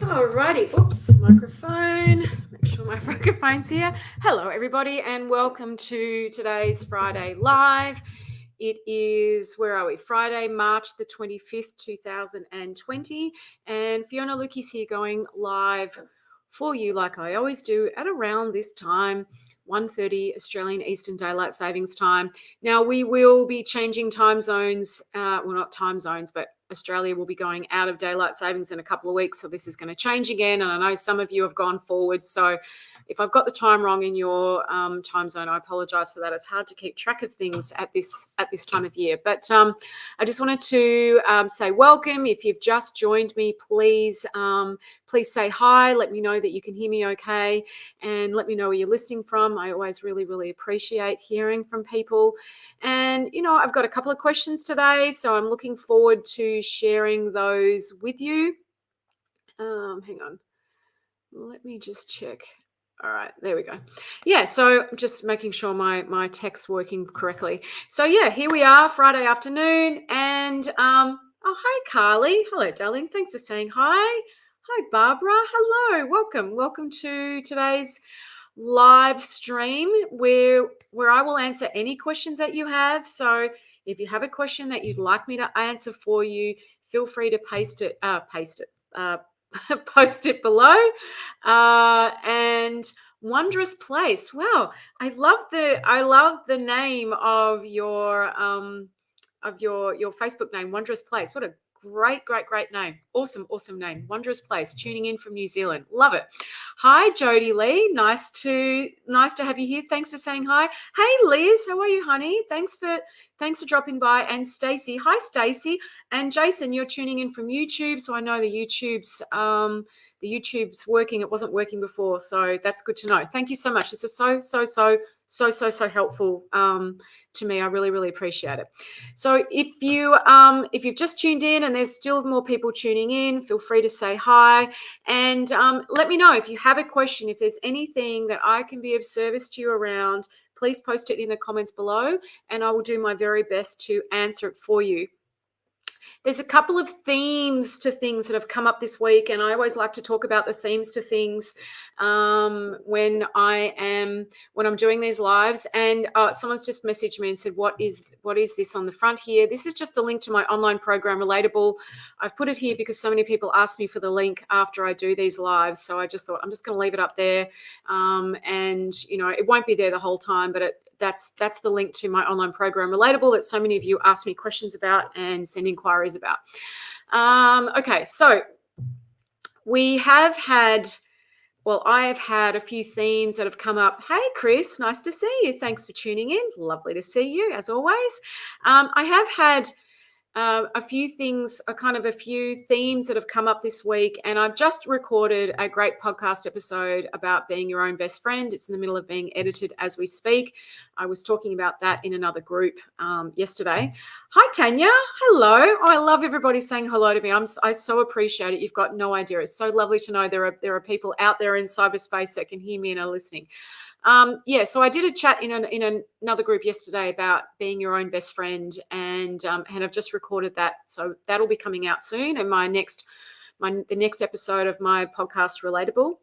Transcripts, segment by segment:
Alrighty, oops, microphone. Make sure my microphone's here. Hello, everybody, and welcome to today's Friday Live. It is, where are we? Friday, March the 25th, 2020. And Fiona Lukey's here going live for you like I always do at around this time, 1:30 Australian Eastern Daylight Savings Time. Now, we will be changing time zones, well, not time zones, but Australia will be going out of daylight savings in a couple of weeks, so this is going to change again. And I know some of you have gone forward, so if I've got the time wrong in your time zone, I apologise for that. It's hard to keep track of things at this time of year. But I just wanted to say welcome. If you've just joined me, please say hi. Let me know that you can hear me okay, and let me know where you're listening from. I always really appreciate hearing from people. And, I've got a couple of questions today, so I'm looking forward to sharing those with you. Hang on. Let me just check. All right, there we go. Yeah, so just making sure my tech's working correctly. So yeah, here we are, Friday afternoon, and oh, hi, Carly. Hello, darling. Thanks for saying hi. Hi, Barbara. Hello. Welcome to today's live stream where I will answer any questions that you have. So if you have a question that you'd like me to answer for you, feel free to post it post it below. And Wondrous Place. Wow, I love the name of your Facebook name, Wondrous Place. What a great name. Awesome name. Wondrous Place, tuning in from New Zealand. Love it. Hi, Jody Lee. Nice to have you here. Thanks for saying hi. Hey, Liz, how are you, honey? Thanks for dropping by. And Stacy. Hi, Stacy. And Jason, you're tuning in from YouTube, so I know the YouTube's working. It wasn't working before, so that's good to know. Thank you so much. This is so helpful to me. I really appreciate it. So if you've just tuned in and there's still more people tuning in, feel free to say hi, and let me know if you have a question. If there's anything that I can be of service to you around, please post it in the comments below, and I will do my very best to answer it for you. There's a couple of themes to things that have come up this week, and I always like to talk about the themes to things when I'm doing these lives. And someone's just messaged me and said, "What is this on the front here?" This is just the link to my online program, Relatable. I've put it here because so many people ask me for the link after I do these lives, so I just thought I'm just going to leave it up there, and it won't be there the whole time, but that's the link to my online program, Relatable, that so many of you ask me questions about and send inquiries about. Okay, so I have had a few themes that have come up. Hey, Chris, nice to see you. Thanks for tuning in. Lovely to see you, as always. I have had a few themes that have come up this week, and I've just recorded a great podcast episode about being your own best friend. It's in the middle of being edited as we speak. I was talking about that in another group yesterday. Hi, Tanya. Hello. Oh, I love everybody saying hello to me. I so appreciate it. You've got no idea. It's so lovely to know there are people out there in cyberspace that can hear me and are listening. So I did a chat in another group yesterday about being your own best friend, and I've just recorded that, so that'll be coming out soon. And the next episode of my podcast, Relatable,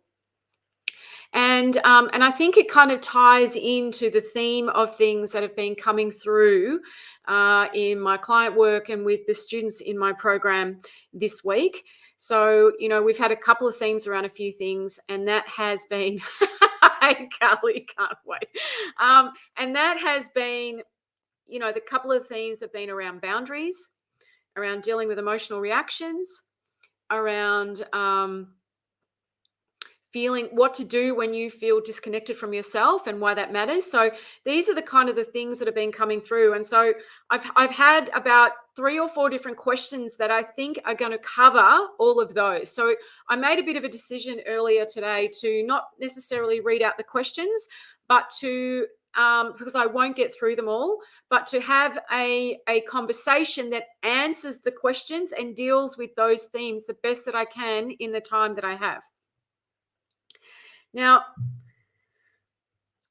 and I think it kind of ties into the theme of things that have been coming through in my client work and with the students in my program this week. So, we've had a couple of themes around a few things, and that has been, hey, Carly, can't wait. And that has been, the couple of themes have been around boundaries, around dealing with emotional reactions, around feeling what to do when you feel disconnected from yourself and why that matters. So these are the things that have been coming through. And so I've had about 3 or 4 different questions that I think are going to cover all of those. So I made a bit of a decision earlier today to not necessarily read out the questions, but to because I won't get through them all, but to have a conversation that answers the questions and deals with those themes the best that I can in the time that I have. Now,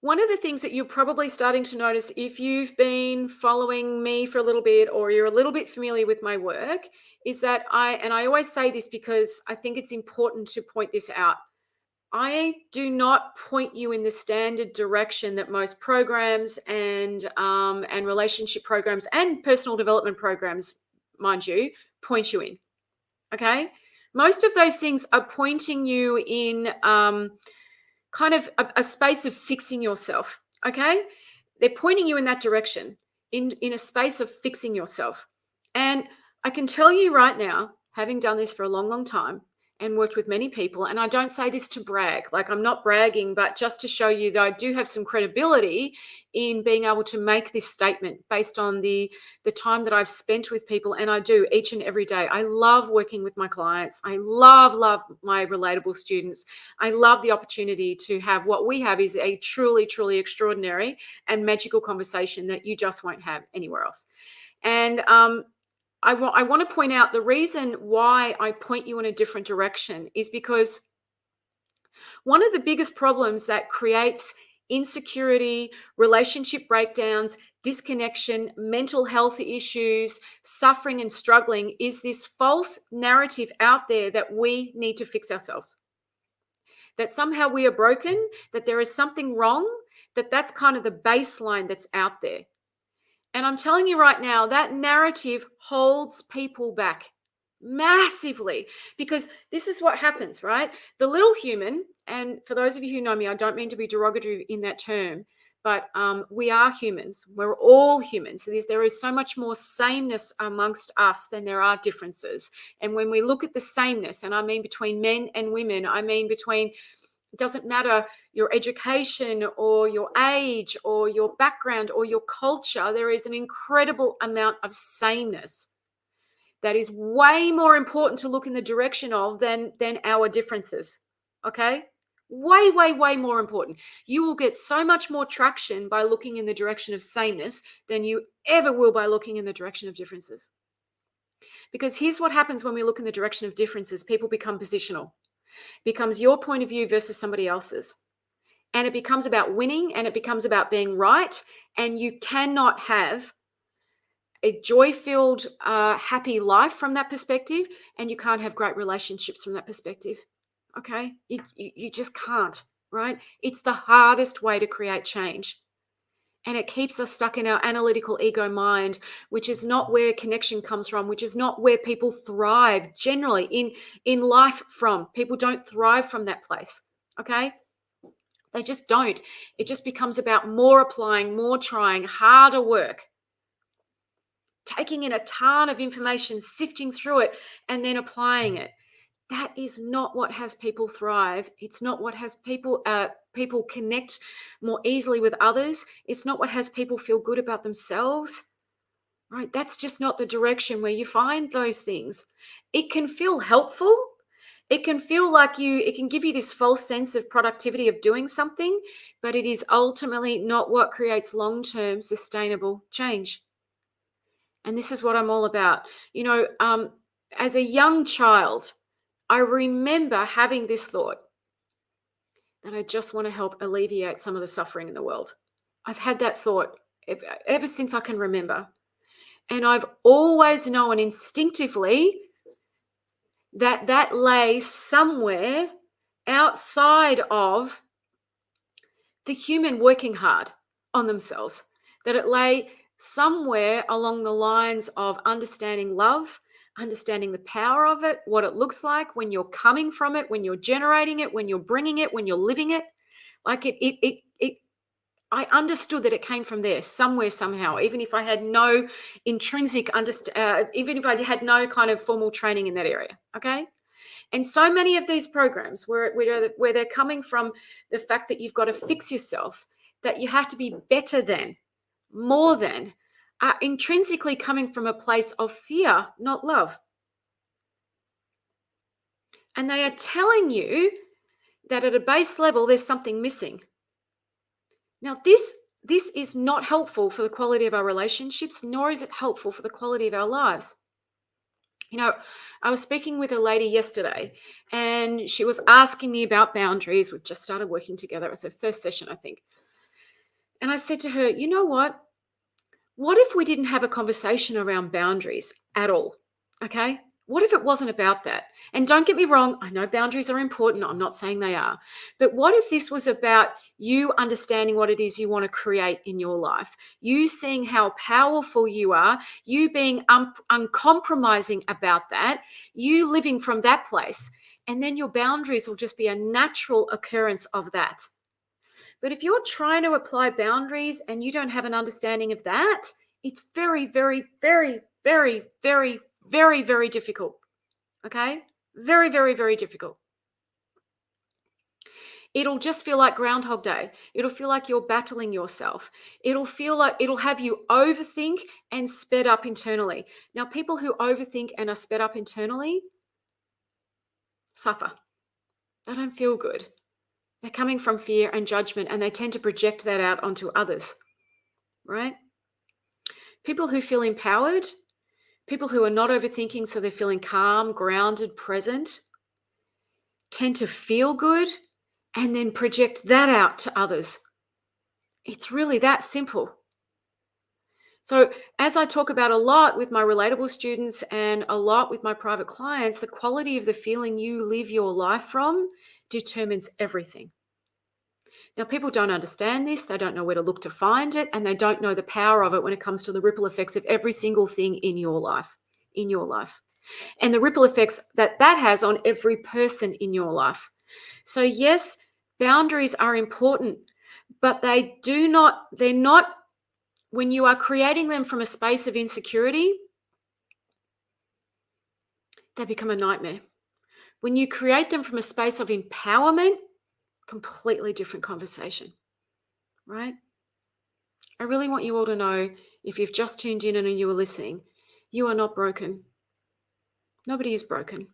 One of the things that you're probably starting to notice if you've been following me for a little bit or you're a little bit familiar with my work is that I always say this because I think it's important to point this out. I do not point you in the standard direction that most programs and relationship programs and personal development programs, mind you, point you in. Okay, most of those things are pointing you in kind of a space of fixing yourself. Okay, they're pointing you in that direction, in a space of fixing yourself. And I can tell you right now, having done this for a long, long time and worked with many people, and I don't say this to brag, like I'm not bragging, but just to show you that I do have some credibility in being able to make this statement based on the time that I've spent with people, and I do each and every day. I love working with my clients. I love my relatable students. I love the opportunity to have what we have is a truly, truly extraordinary and magical conversation that you just won't have anywhere else. And I want to point out the reason why I point you in a different direction is because one of the biggest problems that creates insecurity, relationship breakdowns, disconnection, mental health issues, suffering and struggling is this false narrative out there that we need to fix ourselves. That somehow we are broken, that there is something wrong, that's kind of the baseline that's out there. And I'm telling you right now, that narrative holds people back massively because this is what happens, right? The little human, and for those of you who know me, I don't mean to be derogatory in that term, but we are humans. We're all humans. So there is so much more sameness amongst us than there are differences. And when we look at the sameness, and I mean between men and women, I mean between it doesn't matter your education or your age or your background or your culture. There is an incredible amount of sameness that is way more important to look in the direction of than our differences. Okay? Way more important. You will get so much more traction by looking in the direction of sameness than you ever will by looking in the direction of differences. Because here's what happens when we look in the direction of differences. People become positional. Becomes your point of view versus somebody else's. And it becomes about winning and it becomes about being right. And you cannot have a joy-filled, happy life from that perspective. And you can't have great relationships from that perspective. Okay? You just can't, right? It's the hardest way to create change. And it keeps us stuck in our analytical ego mind, which is not where connection comes from, which is not where people thrive generally in life from. People don't thrive from that place, okay? They just don't. It just becomes about more applying, more trying, harder work, taking in a ton of information, sifting through it, and then applying it. That is not what has people thrive. It's not what has people connect more easily with others. It's not what has people feel good about themselves. Right? That's just not the direction where you find those things. It can feel helpful. It can feel like it can give you this false sense of productivity of doing something, but it is ultimately not what creates long-term sustainable change. And this is what I'm all about. As a young child, I remember having this thought that I just want to help alleviate some of the suffering in the world. I've had that thought ever since I can remember. And I've always known instinctively that lay somewhere outside of the human working hard on themselves, that it lay somewhere along the lines of understanding love, understanding the power of it, what it looks like when you're coming from it, when you're generating it, when you're bringing it, when you're living it. Like I understood that it came from there somewhere, somehow, even if I had no intrinsic even if I had no kind of formal training in that area. Okay. And so many of these programs where they're coming from the fact that you've got to fix yourself, that you have to be better than, more than, are intrinsically coming from a place of fear, not love. And they are telling you that at a base level, there's something missing. Now, this is not helpful for the quality of our relationships, nor is it helpful for the quality of our lives. I was speaking with a lady yesterday and she was asking me about boundaries. We've just started working together. It was her first session, I think. And I said to her, you know what? What if we didn't have a conversation around boundaries at all? Okay. What if it wasn't about that? And don't get me wrong, I know boundaries are important. I'm not saying they are. But what if this was about you understanding what it is you want to create in your life? You seeing how powerful you are, you being uncompromising about that, you living from that place. And then your boundaries will just be a natural occurrence of that. But if you're trying to apply boundaries and you don't have an understanding of that, it's very, very, very, very, very, very, very difficult. Okay? Very, very, very difficult. It'll just feel like Groundhog Day. It'll feel like you're battling yourself. It'll feel like it'll have you overthink and sped up internally. Now, people who overthink and are sped up internally suffer. They don't feel good. They're coming from fear and judgment, and they tend to project that out onto others, right? People who feel empowered, people who are not overthinking, so they're feeling calm, grounded, present, tend to feel good and then project that out to others. It's really that simple. So, as I talk about a lot with my relatable students and a lot with my private clients, the quality of the feeling you live your life from determines everything. Now, people don't understand this, they don't know where to look to find it, and they don't know the power of it when it comes to the ripple effects of every single thing in your life, and the ripple effects that that has on every person in your life. So, yes, boundaries are important, but they're not, when you are creating them from a space of insecurity, they become a nightmare. When you create them from a space of empowerment, completely different conversation, right? I really want you all to know, if you've just tuned in and you were listening, you are not broken. Nobody is broken.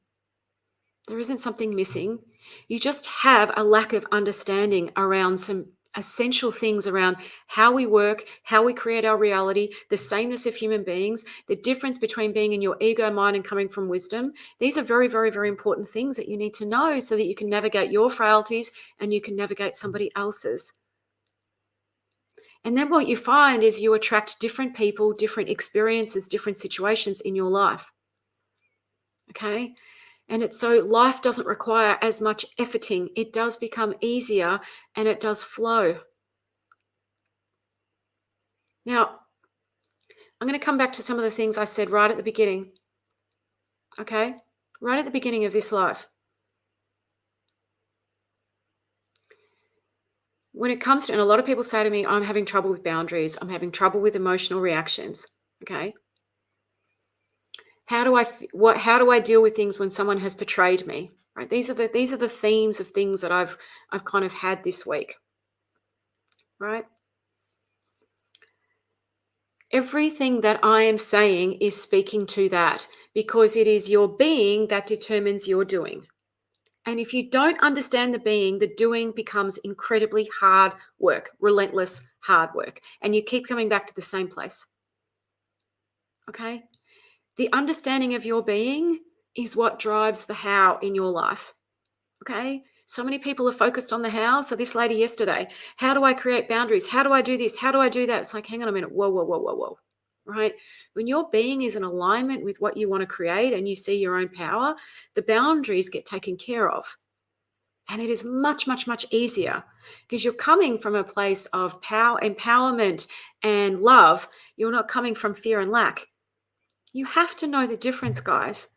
There isn't something missing. You just have a lack of understanding around some essential things around how we work, how we create our reality, the sameness of human beings, the difference between being in your ego mind and coming from wisdom. These are very, very, very important things that you need to know so that you can navigate your frailties and you can navigate somebody else's. And then what you find is you attract different people, different experiences, different situations in your life. Okay? And it's so life doesn't require as much efforting. It does become easier and it does flow. Now, I'm going to come back to some of the things I said right at the beginning. Okay? Right at the beginning of this life. When it comes to, and a lot of people say to me, I'm having trouble with boundaries. I'm having trouble with emotional reactions. Okay? How do I deal with things when someone has betrayed me? Right? These are the themes of things that I've kind of had this week. Right? Everything that I am saying is speaking to that, because it is your being that determines your doing. And if you don't understand the being, the doing becomes incredibly hard work, relentless hard work. And you keep coming back to the same place. Okay? The understanding of your being is what drives the how in your life. Okay? So many people are focused on the how. So this lady yesterday, how do I create boundaries? How do I do this? How do I do that? It's like, hang on a minute. Whoa, whoa, whoa, whoa, whoa. Right? When your being is in alignment with what you want to create and you see your own power, the boundaries get taken care of. And it is much, much, much easier because you're coming from a place of power, empowerment, and love. You're not coming from fear and lack. You have to know the difference, guys,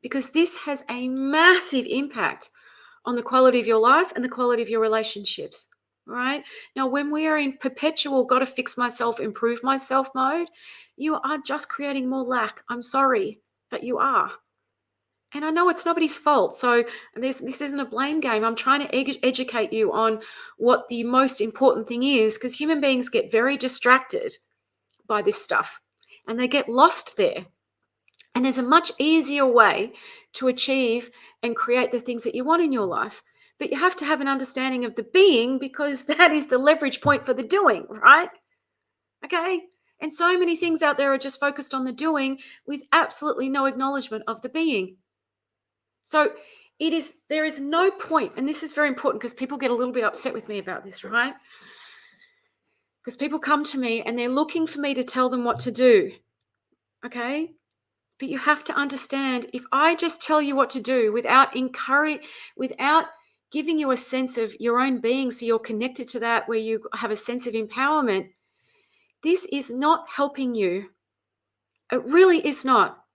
because this has a massive impact on the quality of your life and the quality of your relationships. All right. Now, when we are in perpetual got to fix myself, improve myself mode, you are just creating more lack. I'm sorry, but you are. And I know it's nobody's fault. So this isn't a blame game. I'm trying to educate you on what the most important thing is, because human beings get very distracted by this stuff and they get lost there. And there's a much easier way to achieve and create the things that you want in your life. But you have to have an understanding of the being, because that is the leverage point for the doing, right? Okay. And so many things out there are just focused on the doing with absolutely no acknowledgement of the being. So there is no point, and this is very important because people get a little bit upset with me about this, right? Because people come to me and they're looking for me to tell them what to do. Okay? But you have to understand, if I just tell you what to do without giving you a sense of your own being, so you're connected to that, where you have a sense of empowerment, this is not helping you. It really is not.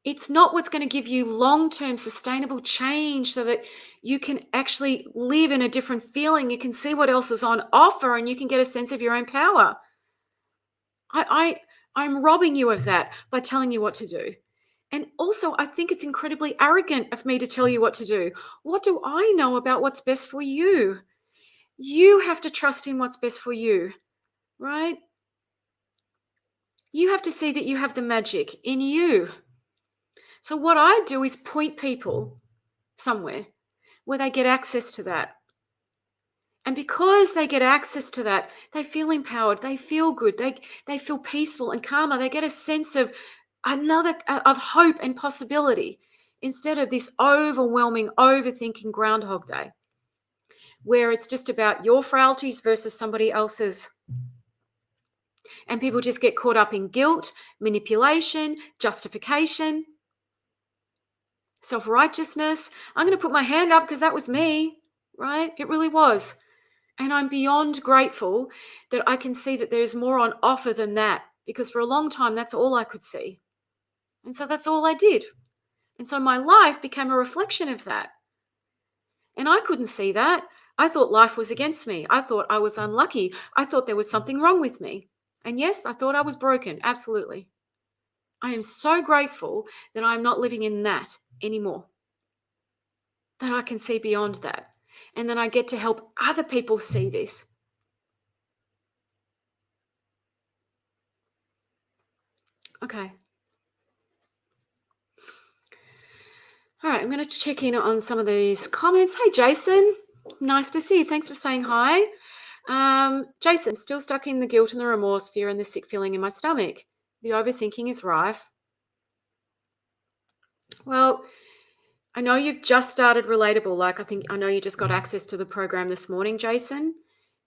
It's not what's going to give you long-term sustainable change so that you can actually live in a different feeling. You can see what else is on offer and you can get a sense of your own power. I'm robbing you of that by telling you what to do. And also, I think it's incredibly arrogant of me to tell you what to do. What do I know about what's best for you? You have to trust in what's best for you, right? You have to see that you have the magic in you. So what I do is point people somewhere where they get access to that. And because they get access to that, they feel empowered, they feel good, they feel peaceful and calmer. They get a sense of of hope and possibility, instead of this overwhelming, overthinking Groundhog Day, where it's just about your frailties versus somebody else's. And people just get caught up in guilt, manipulation, justification, self-righteousness. I'm going to put my hand up because that was me, right? It really was. And I'm beyond grateful that I can see that there's more on offer than that, because for a long time, that's all I could see. And so that's all I did. And so my life became a reflection of that. And I couldn't see that. I thought life was against me. I thought I was unlucky. I thought there was something wrong with me. And yes, I thought I was broken. Absolutely. I am so grateful that I'm not living in that anymore, that I can see beyond that. And then I get to help other people see this. Okay. All right, I'm going to check in on some of these comments. Hey, Jason. Nice to see you. Thanks for saying hi. Jason, still stuck in the guilt and the remorse, fear and the sick feeling in my stomach. The overthinking is rife. Well, I know you've just started Relatable. I know you just got access to the program this morning, Jason.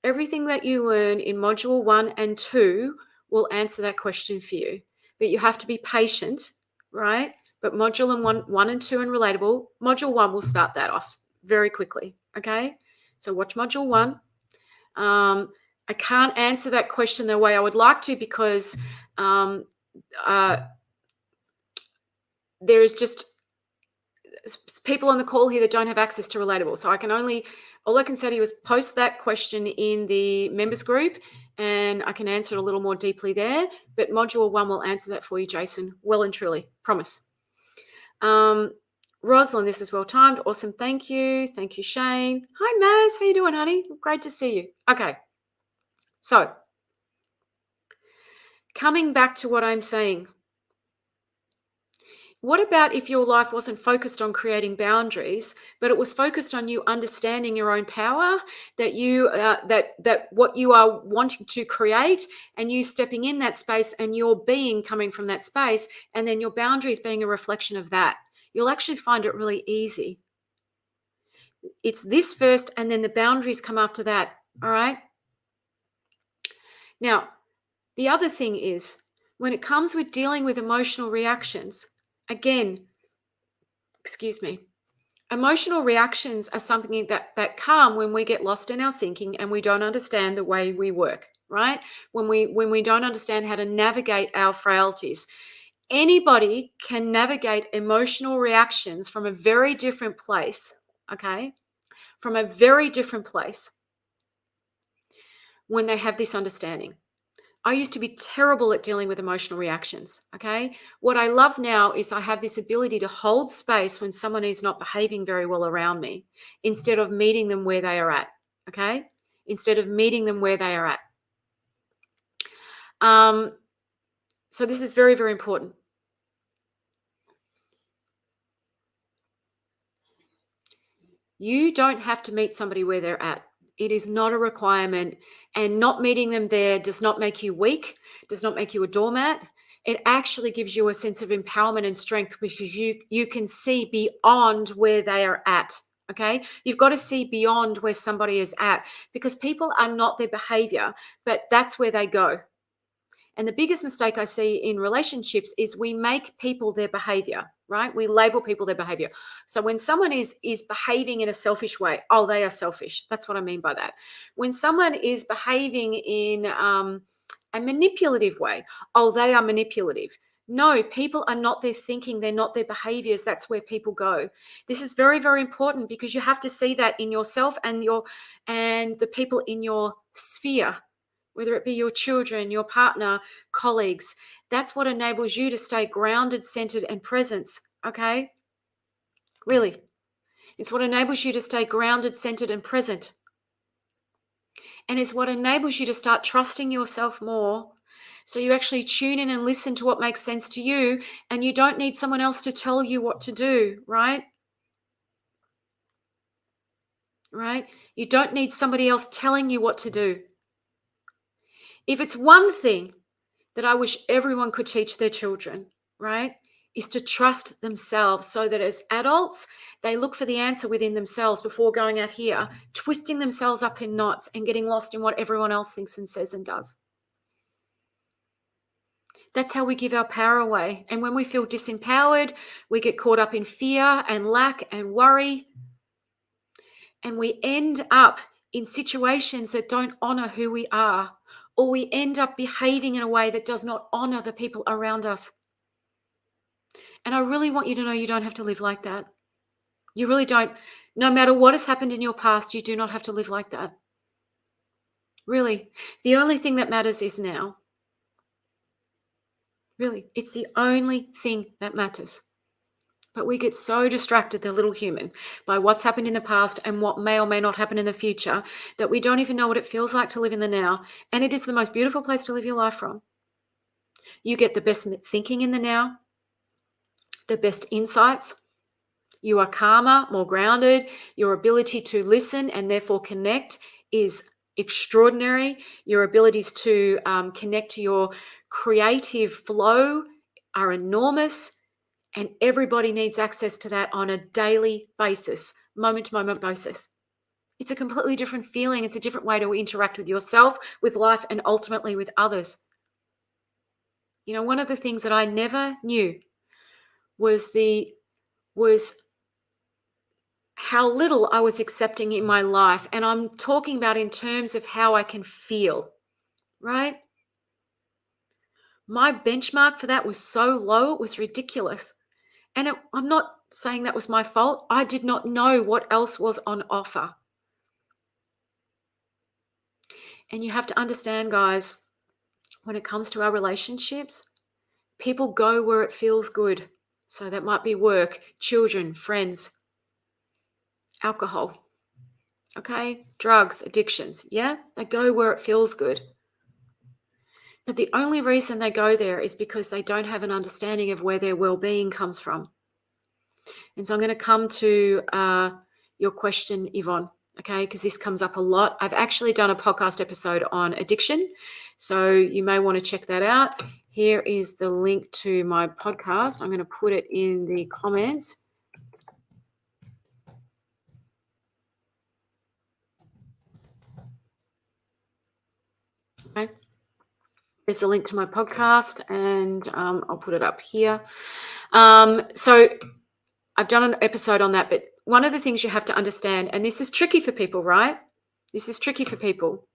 Everything that you learn in module 1 and 2 will answer that question for you. But you have to be patient, right? But module 1 and 2 and Relatable, module 1 will start that off very quickly, okay? So watch module 1. I can't answer that question the way I would like to, because there is just people on the call here that don't have access to Relatable. So all I can say to you is post that question in the members group and I can answer it a little more deeply there. But module 1 will answer that for you, Jason, well and truly, promise. Rosalind, this is well timed. Awesome. Thank you. Thank you, Shane. Hi, Maz. How you doing, honey? Great to see you. Okay. So coming back to what I'm saying, what about if your life wasn't focused on creating boundaries, but it was focused on you understanding your own power, that you that what you are wanting to create, and you stepping in that space and your being coming from that space, and then your boundaries being a reflection of that? You'll actually find it really easy. It's this first, and then the boundaries come after that. All right. Now, the other thing is, when it comes with dealing with emotional reactions, again, excuse me, emotional reactions are something that come when we get lost in our thinking and we don't understand the way we work, right? When we don't understand how to navigate our frailties. Anybody can navigate emotional reactions from a very different place, okay? From a very different place when they have this understanding. I used to be terrible at dealing with emotional reactions, okay? What I love now is I have this ability to hold space when someone is not behaving very well around me, instead of meeting them where they are at, okay? Instead of meeting them where they are at. So this is very, very important. You don't have to meet somebody where they're at. It is not a requirement, and not meeting them there does not make you weak, does not make you a doormat. It actually gives you a sense of empowerment and strength, because you can see beyond where they are at, Okay. You've got to see beyond where somebody is at, because people are not their behavior, but that's where they go. And the biggest mistake I see in relationships is we make people their behavior, right? We label people their behavior. So when someone is behaving in a selfish way, oh, they are selfish. That's what I mean by that. When someone is behaving in a manipulative way, oh, they are manipulative. No, people are not their thinking. They're not their behaviors. That's where people go. This is very, very important, because you have to see that in yourself and the people in your sphere, whether it be your children, your partner, colleagues. That's what enables you to stay grounded, centered, and present. Okay? Really. It's what enables you to stay grounded, centered, and present. And it's what enables you to start trusting yourself more. So you actually tune in and listen to what makes sense to you, and you don't need someone else to tell you what to do, right? Right? You don't need somebody else telling you what to do. If it's one thing that I wish everyone could teach their children, right, is to trust themselves, so that as adults, they look for the answer within themselves before going out here, twisting themselves up in knots and getting lost in what everyone else thinks and says and does. That's how we give our power away. And when we feel disempowered, we get caught up in fear and lack and worry. And we end up in situations that don't honor who we are, or we end up behaving in a way that does not honor the people around us. And I really want you to know you don't have to live like that. You really don't. No matter what has happened in your past, you do not have to live like that. Really. The only thing that matters is now. Really. It's the only thing that matters. But we get so distracted, the little human, by what's happened in the past and what may or may not happen in the future, that we don't even know what it feels like to live in the now. And it is the most beautiful place to live your life from. You get the best thinking in the now, the best insights. You are calmer, more grounded. Your ability to listen and therefore connect is extraordinary. Your abilities to connect to your creative flow are enormous. And everybody needs access to that on a daily basis, moment to moment basis. It's a completely different feeling. It's a different way to interact with yourself, with life, and ultimately with others. You know, one of the things that I never knew was how little I was accepting in my life. And I'm talking about in terms of how I can feel, right? My benchmark for that was so low, it was ridiculous. And I'm not saying that was my fault. I did not know what else was on offer. And you have to understand, guys, when it comes to our relationships, people go where it feels good. So that might be work, children, friends, alcohol, okay, drugs, addictions. Yeah, they go where it feels good. But the only reason they go there is because they don't have an understanding of where their well-being comes from. And so I'm going to come to your question, Yvonne, okay, because this comes up a lot. I've actually done a podcast episode on addiction, so you may want to check that out. Here is the link to my podcast. I'm going to put it in the comments. Okay. There's a link to my podcast, and I'll put it up here. So I've done an episode on that, but one of the things you have to understand, and this is tricky for people, right? This is tricky for people.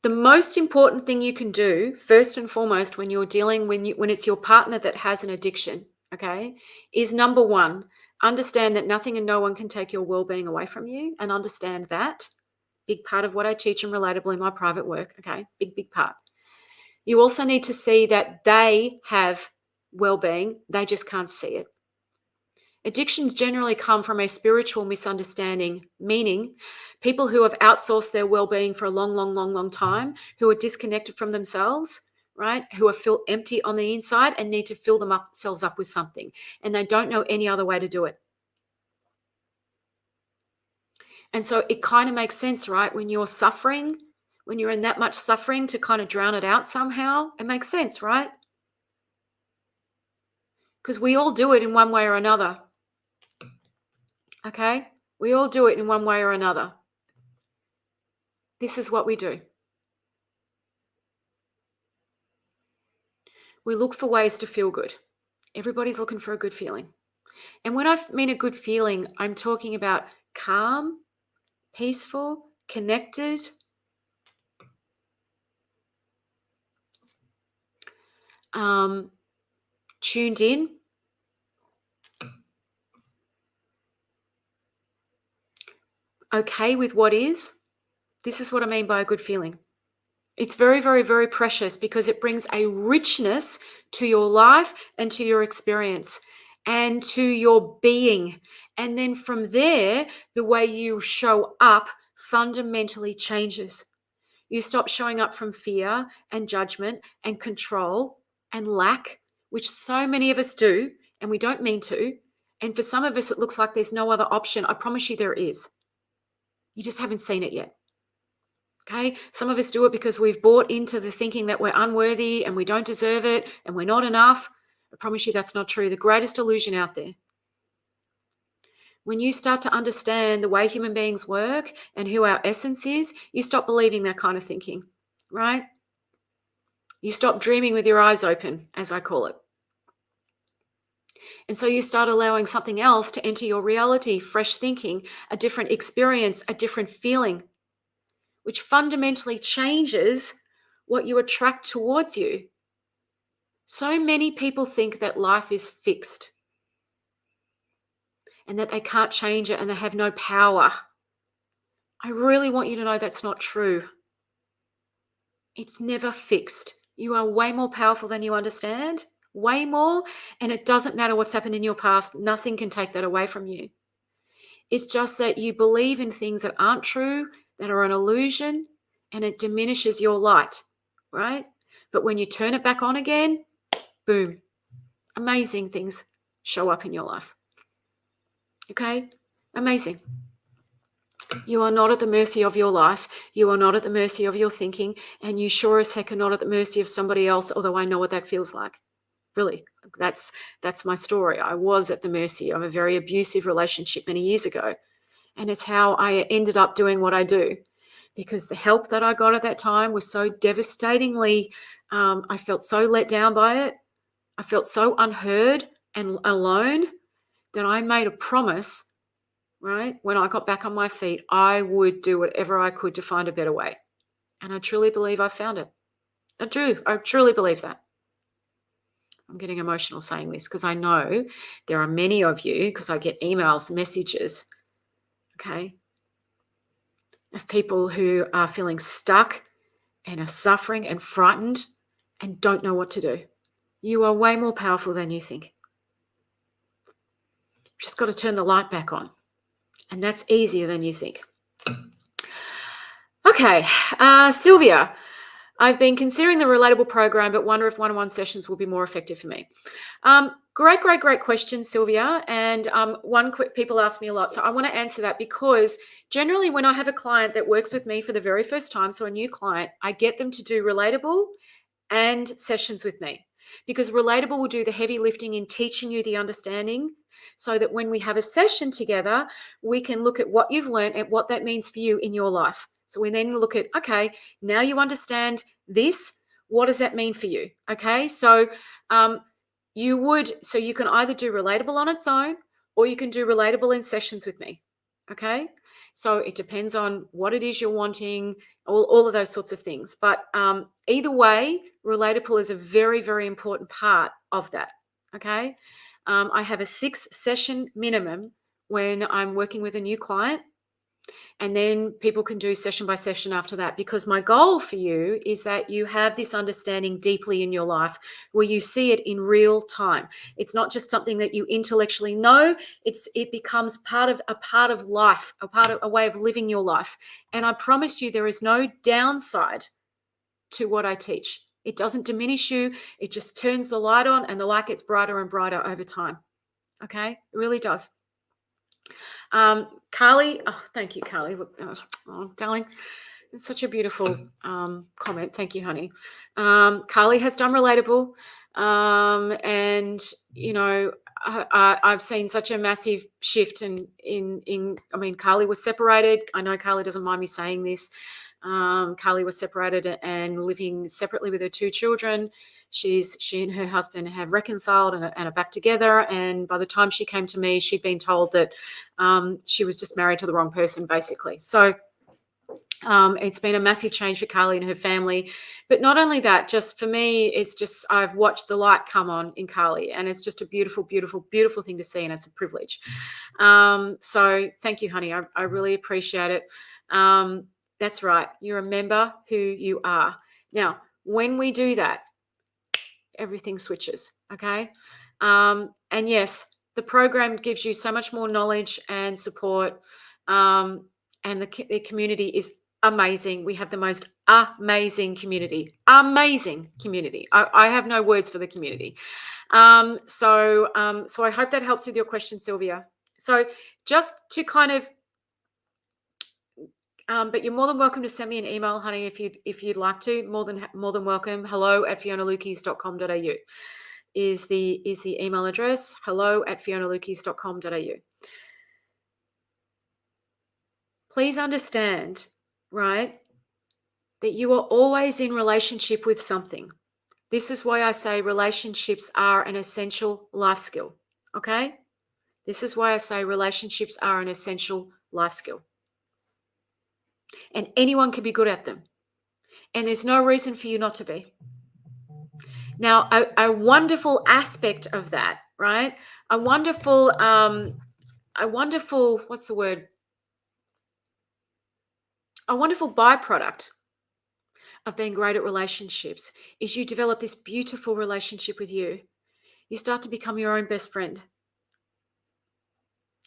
The most important thing you can do, first and foremost, when you're dealing, when it's your partner that has an addiction, okay, is number one, understand that nothing and no one can take your well-being away from you, and understand that. Big part of what I teach and relatable in my private work, okay, big part. You also need to see that they have well-being, they just can't see it. Addictions generally come from a spiritual misunderstanding, meaning people who have outsourced their well-being for a long time, who are disconnected from themselves, right? Who are feel empty on the inside and need to fill themselves up with something, and they don't know any other way to do it. And so it kind of makes sense, right? When you're suffering, when you're in that much suffering to kind of drown it out somehow. It makes sense, right? Because we all do it in one way or another. Okay? We all do it in one way or another. This is what we do. We look for ways to feel good. Everybody's looking for a good feeling. And when I mean a good feeling, I'm talking about calm, peaceful, connected, tuned in, okay with what is. This is what I mean by a good feeling. It's very, very, very precious because it brings a richness to your life and to your experience and to your being. And then from there, the way you show up fundamentally changes. You stop showing up from fear and judgment and control and lack, which so many of us do, and we don't mean to. And for some of us, it looks like there's no other option. I promise you there is. You just haven't seen it yet. Okay. Some of us do it because we've bought into the thinking that we're unworthy and we don't deserve it and we're not enough. I promise you that's not true. The greatest illusion out there. When you start to understand the way human beings work and who our essence is, you stop believing that kind of thinking, right? You stop dreaming with your eyes open, as I call it. And so you start allowing something else to enter your reality, fresh thinking, a different experience, a different feeling, which fundamentally changes what you attract towards you. So many people think that life is fixed and that they can't change it and they have no power. I really want you to know that's not true. It's never fixed. You are way more powerful than you understand, way more. And it doesn't matter what's happened in your past. Nothing can take that away from you. It's just that you believe in things that aren't true, that are an illusion, and it diminishes your light, right? But when you turn it back on again, boom, amazing things show up in your life. Okay? Amazing. You are not at the mercy of your life. You are not at the mercy of your thinking. And you sure as heck are not at the mercy of somebody else, although I know what that feels like. Really, that's my story. I was at the mercy of a very abusive relationship many years ago. And it's how I ended up doing what I do. Because the help that I got at that time was so devastatingly, I felt so let down by it. I felt so unheard and alone that I made a promise, right? When I got back on my feet, I would do whatever I could to find a better way. And I truly believe I found it. I do. I truly believe that. I'm getting emotional saying this because I know there are many of you, because I get emails, messages, okay, of people who are feeling stuck and are suffering and frightened and don't know what to do. You are way more powerful than you think. You've just got to turn the light back on. And that's easier than you think. Okay, Sylvia, I've been considering the Relatable program, but wonder if one-on-one sessions will be more effective for me. Great question, Sylvia. And people ask me a lot. So I want to answer that because generally when I have a client that works with me for the very first time, so a new client, I get them to do Relatable and sessions with me, because Relatable will do the heavy lifting in teaching you the understanding, so that when we have a session together, we can look at what you've learned and what that means for you in your life. So we then look at, okay, now you understand this. What does that mean for you? Okay, so you can either do Relatable on its own, or you can do Relatable in sessions with me. Okay, so it depends on what it is you're wanting, all of those sorts of things. But either way, Relatable is a very, very important part of that. Okay. I have a 6-session minimum when I'm working with a new client, and then people can do session by session after that, because my goal for you is that you have this understanding deeply in your life where you see it in real time. It's not just something that you intellectually know, it becomes a part of life, a way of living your life. And I promise you there is no downside to what I teach. It doesn't diminish you. It just turns the light on, and the light gets brighter and brighter over time. Okay? It really does. Carly, thank you, Carly. Look, darling. It's such a beautiful comment. Thank you, honey. Carly has done relatable. And, you know, I've seen such a massive shift I mean, Carly was separated. I know Carly doesn't mind me saying this. Carly was separated and living separately with her 2 children. She and her husband have reconciled and are back together. And by the time she came to me, she'd been told that she was just married to the wrong person, basically. So it's been a massive change for Carly and her family. But not only that, just for me, it's just I've watched the light come on in Carly, and it's just a beautiful, beautiful, beautiful thing to see, and it's a privilege. So thank you, honey. I really appreciate it. That's right. You remember who you are. Now, when we do that, everything switches, okay? And yes, the program gives you so much more knowledge and support, and the community is amazing. We have the most amazing community. I have no words for the community. So I hope that helps with your question, Sylvia. So just to kind of but you're more than welcome to send me an email, honey, if you'd like to. More than welcome. hello@fionalukis.com.au is the email address. hello@fionalukis.com.au. Please understand, right, that you are always in relationship with something. This is why I say relationships are an essential life skill. Okay? This is why I say relationships are an essential life skill. And anyone can be good at them. And there's no reason for you not to be. Now, a wonderful aspect of that, right? A wonderful, what's the word? A wonderful byproduct of being great at relationships is you develop this beautiful relationship with you. You start to become your own best friend.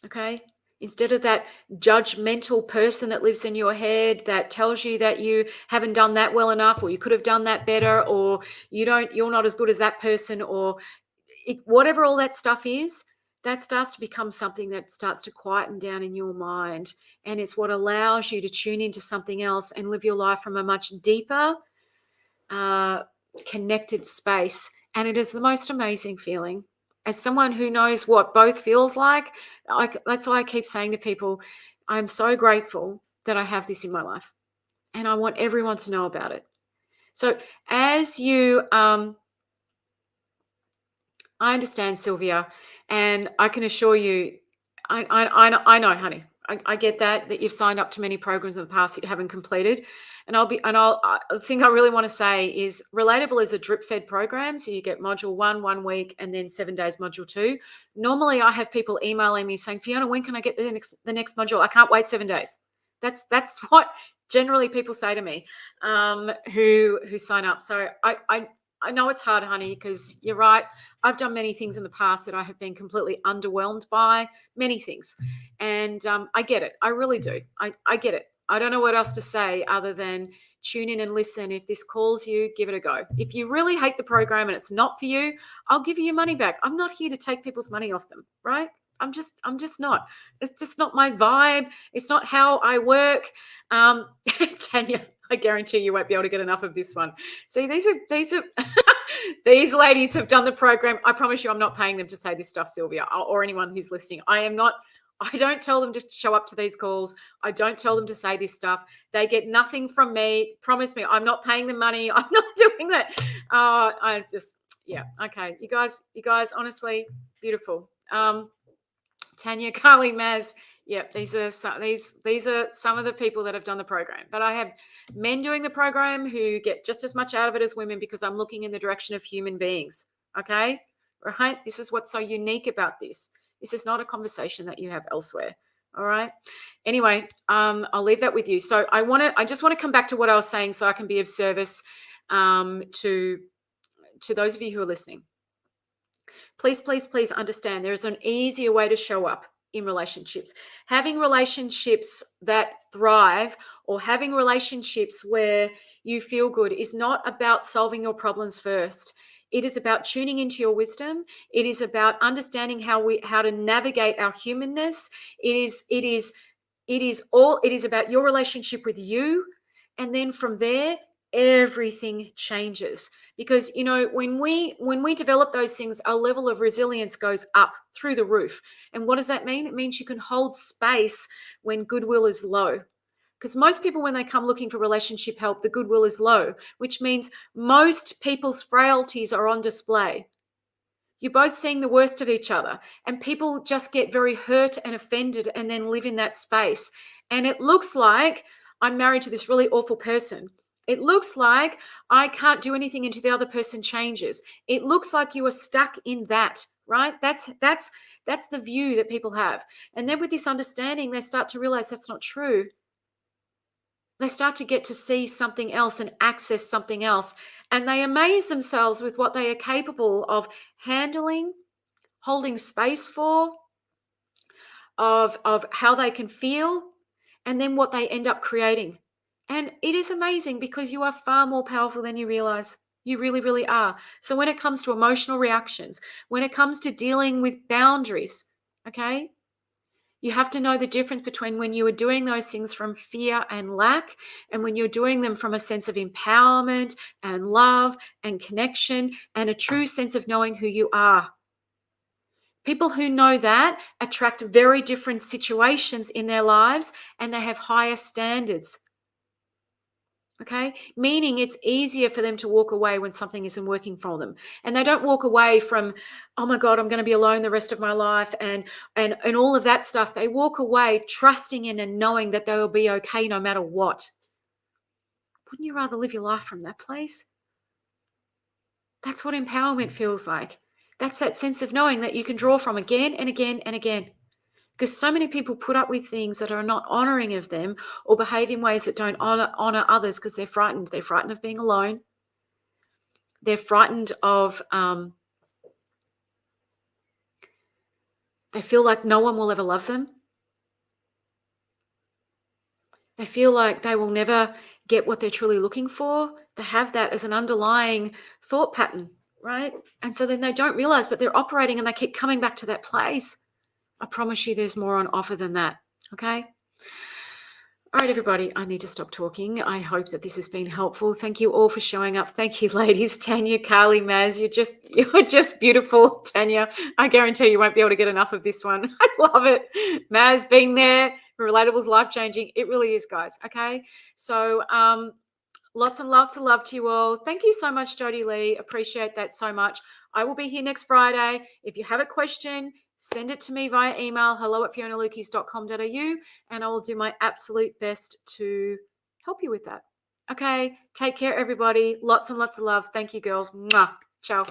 Okay? Instead of that judgmental person that lives in your head that tells you that you haven't done that well enough, or you could have done that better, or you're not as good as that person, or whatever all that stuff is, that starts to become something that starts to quieten down in your mind. And it's what allows you to tune into something else and live your life from a much deeper, connected space. And it is the most amazing feeling. As someone who knows what both feels like, that's why I keep saying to people, I'm so grateful that I have this in my life. And I want everyone to know about it. So as you, I understand, Sylvia, and I can assure you, I know, honey. I get that you've signed up to many programs in the past that you haven't completed. And the thing I really want to say is Relatable is a drip fed program. So you get module 1 week, and then 7 days module 2. Normally I have people emailing me saying, Fiona, when can I get the next module? I can't wait 7 days. That's what generally people say to me, who sign up. So I know it's hard, honey, because you're right. I've done many things in the past that I have been completely underwhelmed by, many things. And I get it. I really do. I get it. I don't know what else to say other than tune in and listen. If this calls you, give it a go. If you really hate the program and it's not for you, I'll give you your money back. I'm not here to take people's money off them, right? I'm just not. It's just not my vibe. It's not how I work. Tanya, I guarantee you won't be able to get enough of this one. See, these are these ladies have done the program. I promise you, I'm not paying them to say this stuff, Sylvia, or anyone who's listening. I don't tell them to show up to these calls. I don't tell them to say this stuff. They get nothing from me. Promise me, I'm not paying them money. I'm not doing that. Okay. You guys, honestly, beautiful. Tanya, Carly, Maz. Yep, these are some of the people that have done the program. But I have men doing the program who get just as much out of it as women, because I'm looking in the direction of human beings. Okay, right? This is what's so unique about this. This is not a conversation that you have elsewhere. All right. Anyway, I'll leave that with you. So I just want to come back to what I was saying, so I can be of service to those of you who are listening. Please, please, please understand there is an easier way to show up in relationships. Having relationships that thrive, or having relationships where you feel good, is not about solving your problems first. It is about tuning into your wisdom. It is about understanding how to navigate our humanness. It is about your relationship with you And then from there, everything changes. Because, when we develop those things, our level of resilience goes up through the roof. And what does that mean? It means you can hold space when goodwill is low. Because most people, when they come looking for relationship help, the goodwill is low, which means most people's frailties are on display. You're both seeing the worst of each other, and people just get very hurt and offended and then live in that space. And it looks like I'm married to this really awful person. It looks like I can't do anything until the other person changes. It looks like you are stuck in that, right? That's the view that people have. And then with this understanding, they start to realize that's not true. They start to get to see something else and access something else. And they amaze themselves with what they are capable of handling, holding space for, of how they can feel, and then what they end up creating. And it is amazing because you are far more powerful than you realize. You really, really are. So when it comes to emotional reactions, when it comes to dealing with boundaries, okay, you have to know the difference between when you are doing those things from fear and lack and when you're doing them from a sense of empowerment and love and connection and a true sense of knowing who you are. People who know that attract very different situations in their lives and they have higher standards. Okay, meaning it's easier for them to walk away when something isn't working for them, and they don't walk away from, oh my god, I'm going to be alone the rest of my life, and all of that stuff. They walk away trusting in and knowing that they will be okay no matter what. Wouldn't you rather live your life from that place? That's what empowerment feels like. That's that sense of knowing that you can draw from again and again and again. Because so many people put up with things that are not honoring of them or behave in ways that don't honor others because they're frightened. They're frightened of being alone. They're frightened of, they feel like no one will ever love them. They feel like they will never get what they're truly looking for. They have that as an underlying thought pattern, right? And so then they don't realize, but they're operating and they keep coming back to that place. I promise you there's more on offer than that, okay? All right, everybody, I need to stop talking. I hope that this has been helpful. Thank you all for showing up. Thank you, ladies. Tanya, Carly, Maz, you're just beautiful. Tanya, I guarantee you won't be able to get enough of this one. I love it. Maz being there, Relatable's life-changing. It really is, guys, okay? So lots and lots of love to you all. Thank you so much, Jodie Lee. Appreciate that so much. I will be here next Friday. If you have a question, send it to me via email, hello@fionalukis.com.au, and I will do my absolute best to help you with that. Okay, take care, everybody. Lots and lots of love. Thank you, girls. Mwah. Ciao.